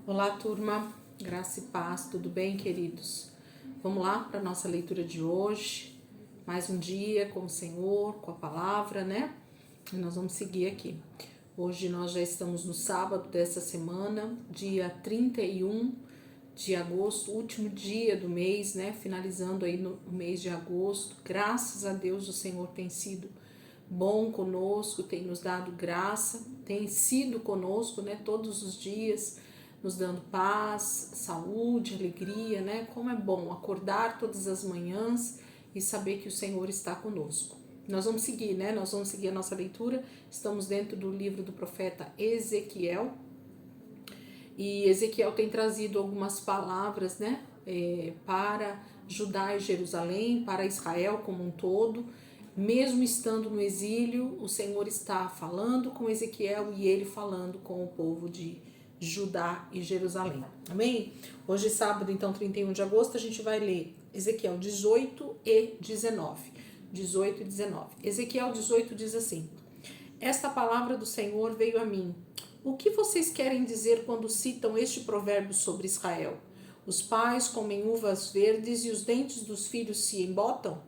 Olá, turma, graça e paz, tudo bem, queridos? Vamos lá para a nossa leitura de hoje. Mais um dia com o Senhor, com a palavra, né? E nós vamos seguir aqui. Hoje nós já estamos no sábado dessa semana, dia 31 de agosto, último dia do mês, né? Finalizando aí no mês de agosto. Graças a Deus o Senhor tem sido bom conosco, tem nos dado graça, tem sido conosco, né? Todos os dias, nos dando paz, saúde, alegria, né? Como é bom acordar todas as manhãs e saber que o Senhor está conosco. Nós vamos seguir, né? Nós vamos seguir a nossa leitura. Estamos dentro do livro do profeta Ezequiel. E Ezequiel tem trazido algumas palavras, né? Para Judá e Jerusalém, para Israel como um todo. Mesmo estando no exílio, o Senhor está falando com Ezequiel e ele falando com o povo de Judá e Jerusalém. Amém? Hoje, sábado, então, 31 de agosto, a gente vai ler Ezequiel 18 e 19. 18 e 19. Ezequiel 18 diz assim: Esta palavra do Senhor veio a mim. O que vocês querem dizer quando citam este provérbio sobre Israel? Os pais comem uvas verdes e os dentes dos filhos se embotam?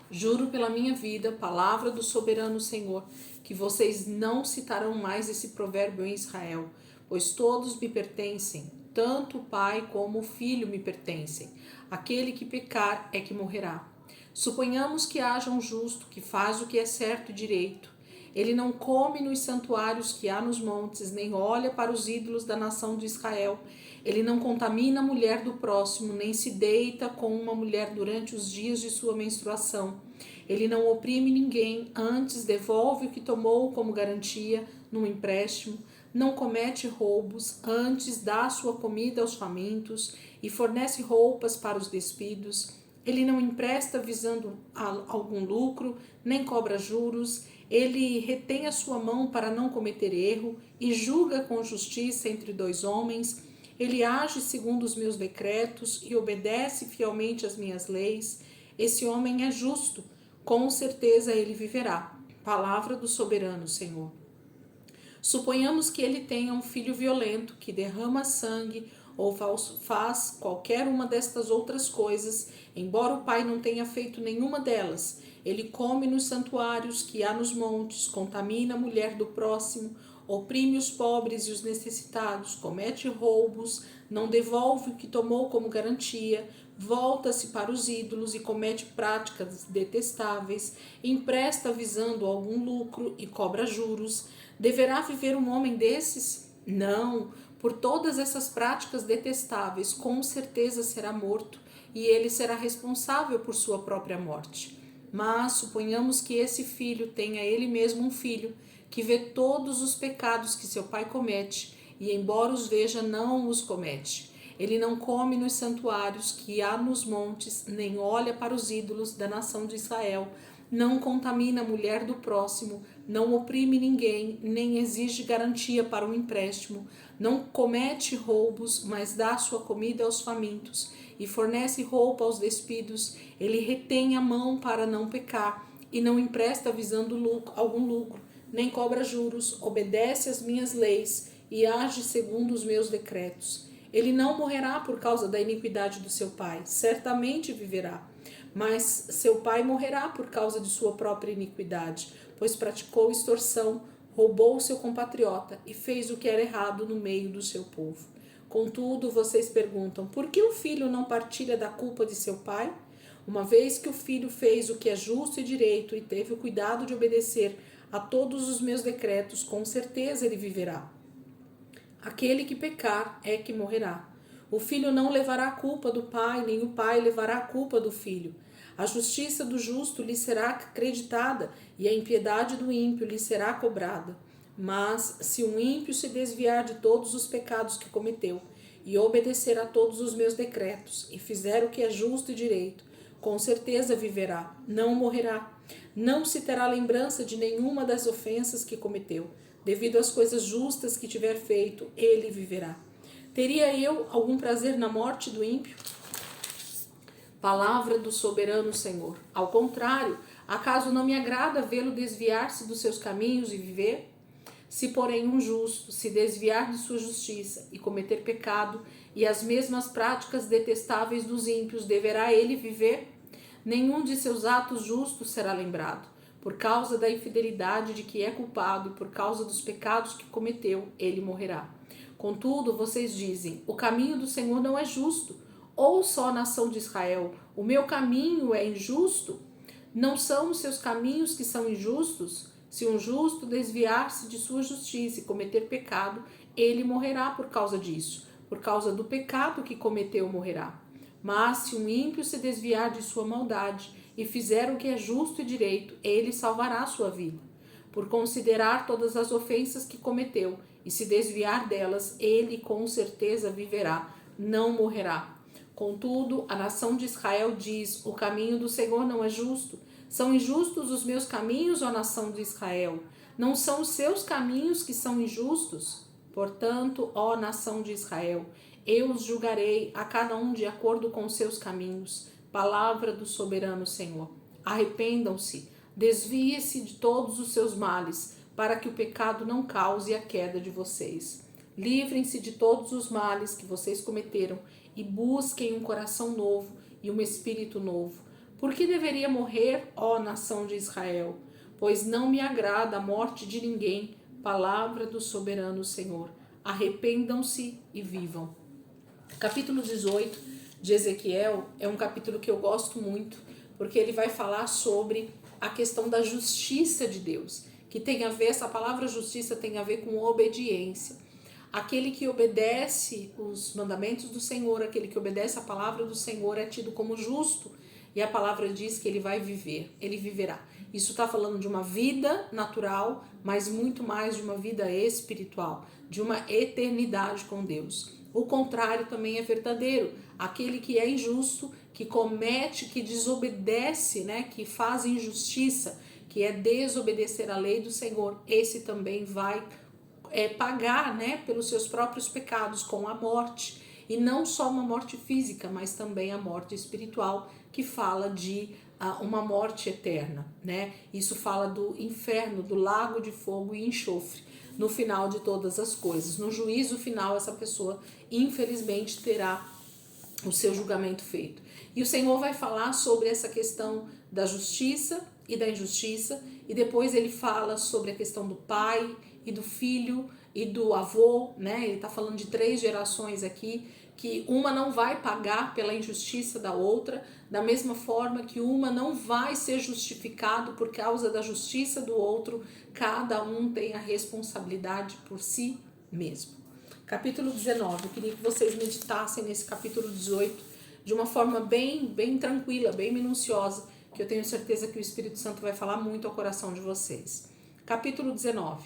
Juro pela minha vida, palavra do soberano Senhor, que vocês não citarão mais esse provérbio em Israel, pois todos me pertencem, tanto o pai como o filho me pertencem. Aquele que pecar é que morrerá. Suponhamos que haja um justo que faz o que é certo e direito. Ele não come nos santuários que há nos montes, nem olha para os ídolos da nação de Israel. Ele não contamina a mulher do próximo, nem se deita com uma mulher durante os dias de sua menstruação. Ele não oprime ninguém, antes devolve o que tomou como garantia num empréstimo. Não comete roubos, antes dá sua comida aos famintos e fornece roupas para os despidos. Ele não empresta visando algum lucro, nem cobra juros. Ele retém a sua mão para não cometer erro e julga com justiça entre dois homens. Ele age segundo os meus decretos e obedece fielmente às minhas leis. Esse homem é justo, com certeza ele viverá. Palavra do soberano Senhor. Suponhamos que ele tenha um filho violento que derrama sangue ou faz qualquer uma destas outras coisas, embora o pai não tenha feito nenhuma delas. Ele come nos santuários que há nos montes, contamina a mulher do próximo, oprime os pobres e os necessitados, comete roubos, não devolve o que tomou como garantia, volta-se para os ídolos e comete práticas detestáveis, empresta visando algum lucro e cobra juros. Deverá viver um homem desses? Não, por todas essas práticas detestáveis, com certeza será morto e ele será responsável por sua própria morte. Mas suponhamos que esse filho tenha ele mesmo um filho que vê todos os pecados que seu pai comete e, embora os veja, não os comete. Ele não come nos santuários que há nos montes, nem olha para os ídolos da nação de Israel, não contamina a mulher do próximo, não oprime ninguém, nem exige garantia para um empréstimo, não comete roubos, mas dá sua comida aos famintos e fornece roupa aos despidos. Ele retém a mão para não pecar e não empresta visando algum lucro, nem cobra juros, obedece às minhas leis e age segundo os meus decretos. Ele não morrerá por causa da iniquidade do seu pai, certamente viverá. Mas seu pai morrerá por causa de sua própria iniquidade, pois praticou extorsão, roubou seu compatriota e fez o que era errado no meio do seu povo. Contudo, vocês perguntam, por que o filho não partilha da culpa de seu pai? Uma vez que o filho fez o que é justo e direito e teve o cuidado de obedecer a todos os meus decretos, com certeza ele viverá. Aquele que pecar é que morrerá. O filho não levará a culpa do pai, nem o pai levará a culpa do filho. A justiça do justo lhe será acreditada e a impiedade do ímpio lhe será cobrada. Mas se um ímpio se desviar de todos os pecados que cometeu e obedecer a todos os meus decretos e fizer o que é justo e direito, com certeza viverá, não morrerá. Não se terá lembrança de nenhuma das ofensas que cometeu. Devido às coisas justas que tiver feito, ele viverá. Teria eu algum prazer na morte do ímpio? Palavra do soberano Senhor. Ao contrário, acaso não me agrada vê-lo desviar-se dos seus caminhos e viver? Se, porém, um justo se desviar de sua justiça e cometer pecado, e as mesmas práticas detestáveis dos ímpios, deverá ele viver? Nenhum de seus atos justos será lembrado. Por causa da infidelidade de que é culpado e por causa dos pecados que cometeu, ele morrerá. Contudo, vocês dizem: o caminho do Senhor não é justo. Ou só a nação de Israel: o meu caminho é injusto? Não são os seus caminhos que são injustos? Se um justo desviar-se de sua justiça e cometer pecado, ele morrerá por causa disso. Por causa do pecado que cometeu, morrerá. Mas se um ímpio se desviar de sua maldade e fizer o que é justo e direito, ele salvará sua vida. Por considerar todas as ofensas que cometeu e se desviar delas, ele com certeza viverá, não morrerá. Contudo, a nação de Israel diz: o caminho do Senhor não é justo. São injustos os meus caminhos, ó nação de Israel? Não são os seus caminhos que são injustos? Portanto, ó nação de Israel, eu os julgarei a cada um de acordo com os seus caminhos. Palavra do soberano Senhor. Arrependam-se, desvie-se de todos os seus males, para que o pecado não cause a queda de vocês. Livrem-se de todos os males que vocês cometeram e busquem um coração novo e um espírito novo. Por que deveria morrer, ó nação de Israel? Pois não me agrada a morte de ninguém. Palavra do soberano Senhor. Arrependam-se e vivam. Capítulo 18 de Ezequiel é um capítulo que eu gosto muito, porque ele vai falar sobre a questão da justiça de Deus, que tem a ver, essa palavra justiça tem a ver com obediência. Aquele que obedece os mandamentos do Senhor, aquele que obedece a palavra do Senhor é tido como justo, e a palavra diz que ele vai viver, ele viverá. Isso está falando de uma vida natural, mas muito mais de uma vida espiritual, de uma eternidade com Deus. O contrário também é verdadeiro. Aquele que é injusto, que comete, que desobedece, que faz injustiça, que é desobedecer a lei do Senhor, esse também vai pagar, pelos seus próprios pecados com a morte. E não só uma morte física, mas também a morte espiritual, que fala de uma morte eterna, Isso fala do inferno, do lago de fogo e enxofre, no final de todas as coisas. No juízo final, essa pessoa, infelizmente, terá o seu julgamento feito. E o Senhor vai falar sobre essa questão da justiça e da injustiça, e depois ele fala sobre a questão do pai e do filho e do avô, Ele está falando de 3 gerações aqui, que uma não vai pagar pela injustiça da outra, da mesma forma que uma não vai ser justificado por causa da justiça do outro. Cada um tem a responsabilidade por si mesmo. Capítulo 19, eu queria que vocês meditassem nesse capítulo 18 de uma forma bem tranquila, bem minuciosa, que eu tenho certeza que o Espírito Santo vai falar muito ao coração de vocês. Capítulo 19.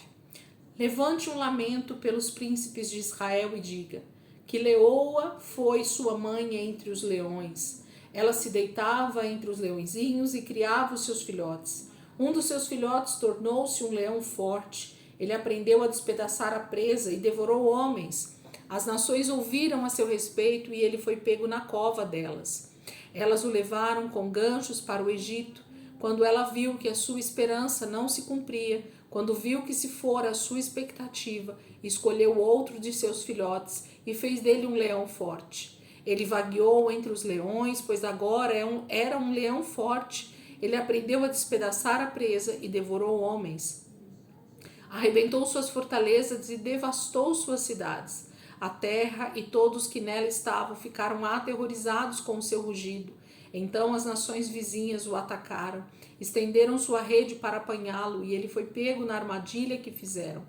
Levante um lamento pelos príncipes de Israel e diga: que leoa foi sua mãe entre os leões. Ela se deitava entre os leõezinhos e criava os seus filhotes. Um dos seus filhotes tornou-se um leão forte. Ele aprendeu a despedaçar a presa e devorou homens. As nações ouviram a seu respeito e ele foi pego na cova delas. Elas o levaram com ganchos para o Egito. Quando ela viu que a sua esperança não se cumpria, quando viu que se fora a sua expectativa, escolheu outro de seus filhotes e fez dele um leão forte. Ele vagueou entre os leões, pois agora era um leão forte. Ele aprendeu a despedaçar a presa e devorou homens. Arrebentou suas fortalezas e devastou suas cidades. A terra e todos que nela estavam ficaram aterrorizados com o seu rugido. Então as nações vizinhas o atacaram, estenderam sua rede para apanhá-lo e ele foi pego na armadilha que fizeram.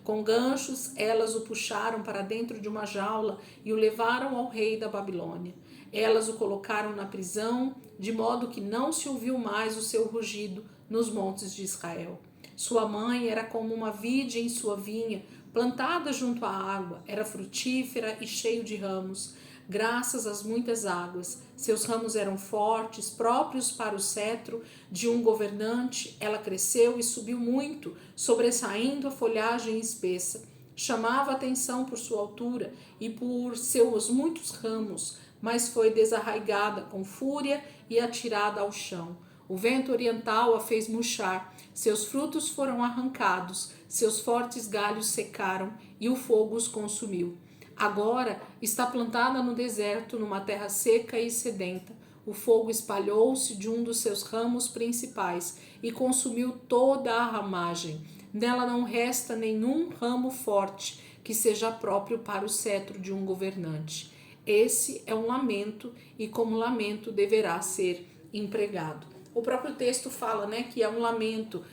Com ganchos, elas o puxaram para dentro de uma jaula e o levaram ao rei da Babilônia. Elas o colocaram na prisão, de modo que não se ouviu mais o seu rugido nos montes de Israel. Sua mãe era como uma vide em sua vinha, plantada junto à água, era frutífera e cheio de ramos. Graças às muitas águas, seus ramos eram fortes, próprios para o cetro de um governante. Ela cresceu e subiu muito, sobressaindo a folhagem espessa. Chamava atenção por sua altura e por seus muitos ramos, mas foi desarraigada com fúria e atirada ao chão. O vento oriental a fez murchar, seus frutos foram arrancados, seus fortes galhos secaram e o fogo os consumiu. Agora está plantada no deserto, numa terra seca e sedenta. O fogo espalhou-se de um dos seus ramos principais e consumiu toda a ramagem. Nela não resta nenhum ramo forte que seja próprio para o cetro de um governante. Esse é um lamento e como lamento deverá ser empregado. O próprio texto fala, né, que é um lamento,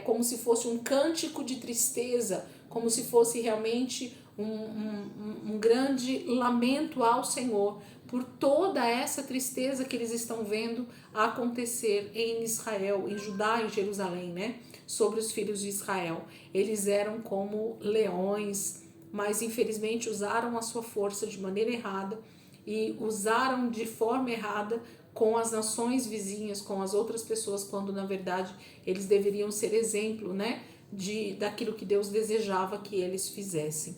como se fosse um cântico de tristeza, como se fosse realmente um grande lamento ao Senhor por toda essa tristeza que eles estão vendo acontecer em Israel, em Judá, em Jerusalém, né? Sobre os filhos de Israel. Eles eram como leões, mas infelizmente usaram a sua força de maneira errada e usaram de forma errada com as nações vizinhas, com as outras pessoas, quando na verdade eles deveriam ser exemplo, né, daquilo que Deus desejava que eles fizessem.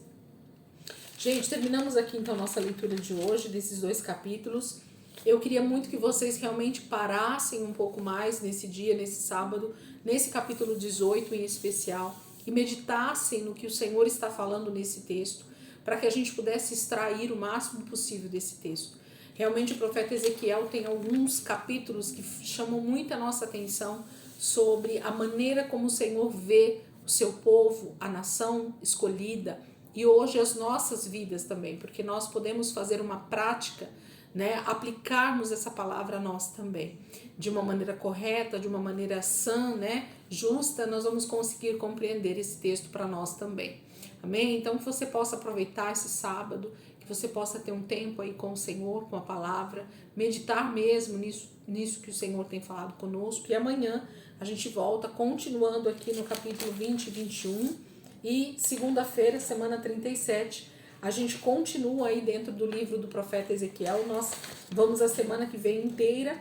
Gente, terminamos aqui então nossa leitura de hoje, desses 2 capítulos. Eu queria muito que vocês realmente parassem um pouco mais nesse dia, nesse sábado, nesse capítulo 18 em especial, e meditassem no que o Senhor está falando nesse texto, para que a gente pudesse extrair o máximo possível desse texto. Realmente o profeta Ezequiel tem alguns capítulos que chamam muito a nossa atenção sobre a maneira como o Senhor vê o seu povo, a nação escolhida, e hoje as nossas vidas também, porque nós podemos fazer uma prática, né, aplicarmos essa palavra a nós também, de uma maneira correta, de uma maneira sã, né, justa, nós vamos conseguir compreender esse texto para nós também. Amém? Então que você possa aproveitar esse sábado, que você possa ter um tempo aí com o Senhor, com a palavra, meditar mesmo nisso que o Senhor tem falado conosco, e amanhã a gente volta continuando aqui no capítulo 20 e 21, e segunda-feira, semana 37, a gente continua aí dentro do livro do profeta Ezequiel. Nós vamos a semana que vem inteira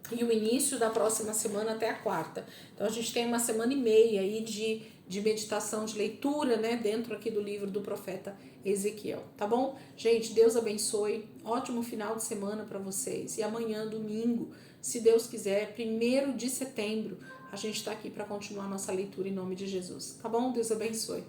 e o início da próxima semana até a quarta. Então a gente tem uma semana e meia aí de meditação, de leitura, né, dentro aqui do livro do profeta Ezequiel, tá bom? Gente, Deus abençoe, ótimo final de semana para vocês. E amanhã, domingo, se Deus quiser, 1º de setembro, a gente está aqui para continuar nossa leitura em nome de Jesus, tá bom? Deus abençoe.